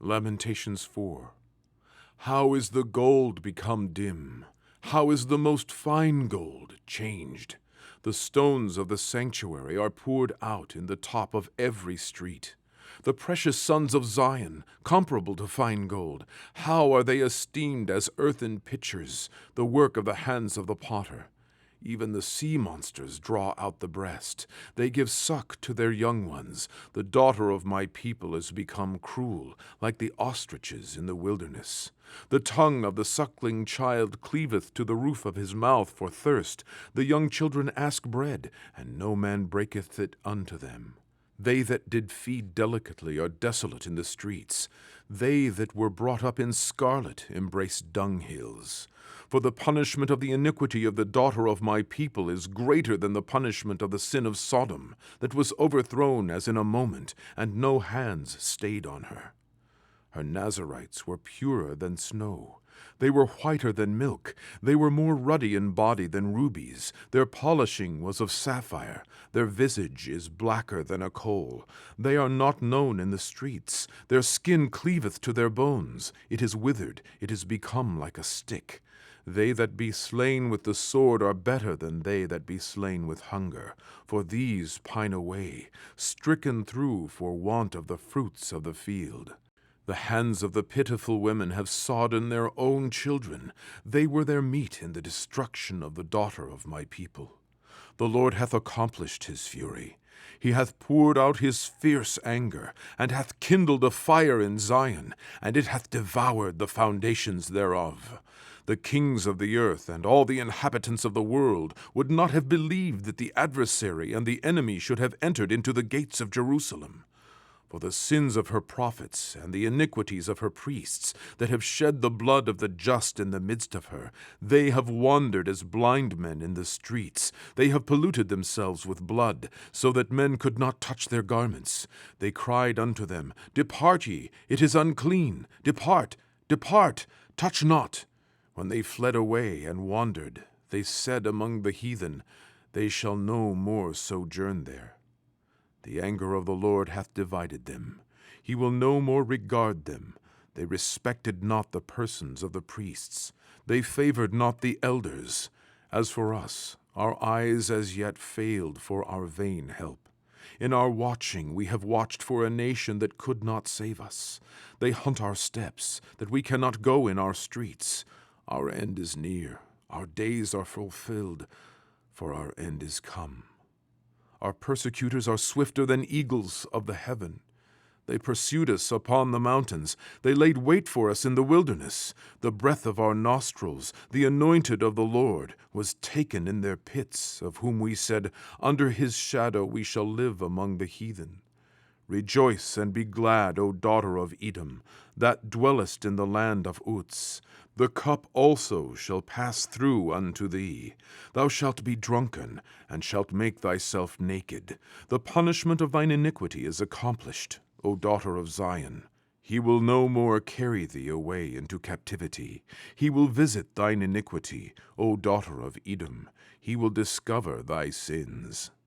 Lamentations 4. How is the gold become dim? How is the most fine gold changed? The stones of the sanctuary are poured out in the top of every street. The precious sons of Zion, comparable to fine gold, how are they esteemed as earthen pitchers, the work of the hands of the potter? Even the sea monsters draw out the breast. They give suck to their young ones. The daughter of my people is become cruel, like the ostriches in the wilderness. The tongue of the suckling child cleaveth to the roof of his mouth for thirst. The young children ask bread, and no man breaketh it unto them. They that did feed delicately are desolate in the streets. They that were brought up in scarlet embrace dunghills. For the punishment of the iniquity of the daughter of my people is greater than the punishment of the sin of Sodom, that was overthrown as in a moment, and no hands stayed on her. Her Nazarites were purer than snow. They were whiter than milk. They were more ruddy in body than rubies. Their polishing was of sapphire. Their visage is blacker than a coal. They are not known in the streets. Their skin cleaveth to their bones. It is withered. It is become like a stick. They that be slain with the sword are better than they that be slain with hunger. For these pine away, stricken through for want of the fruits of the field. The hands of the pitiful women have sodden their own children. They were their meat in the destruction of the daughter of my people. The Lord hath accomplished his fury. He hath poured out his fierce anger, and hath kindled a fire in Zion, and it hath devoured the foundations thereof. The kings of the earth and all the inhabitants of the world would not have believed that the adversary and the enemy should have entered into the gates of Jerusalem. For the sins of her prophets and the iniquities of her priests that have shed the blood of the just in the midst of her, they have wandered as blind men in the streets. They have polluted themselves with blood, so that men could not touch their garments. They cried unto them, Depart ye, it is unclean. Depart, depart, touch not. When they fled away and wandered, they said among the heathen, They shall no more sojourn there. The anger of the Lord hath divided them. He will no more regard them. They respected not the persons of the priests. They favored not the elders. As for us, our eyes as yet failed for our vain help. In our watching we have watched for a nation that could not save us. They hunt our steps, that we cannot go in our streets. Our end is near. Our days are fulfilled, for our end is come. Our persecutors are swifter than eagles of the heaven. They pursued us upon the mountains. They laid wait for us in the wilderness. The breath of our nostrils, the anointed of the Lord, was taken in their pits, of whom we said, Under his shadow we shall live among the heathen. Rejoice and be glad, O daughter of Edom, that dwellest in the land of Uz. The cup also shall pass through unto thee. Thou shalt be drunken, and shalt make thyself naked. The punishment of thine iniquity is accomplished, O daughter of Zion. He will no more carry thee away into captivity. He will visit thine iniquity, O daughter of Edom. He will discover thy sins.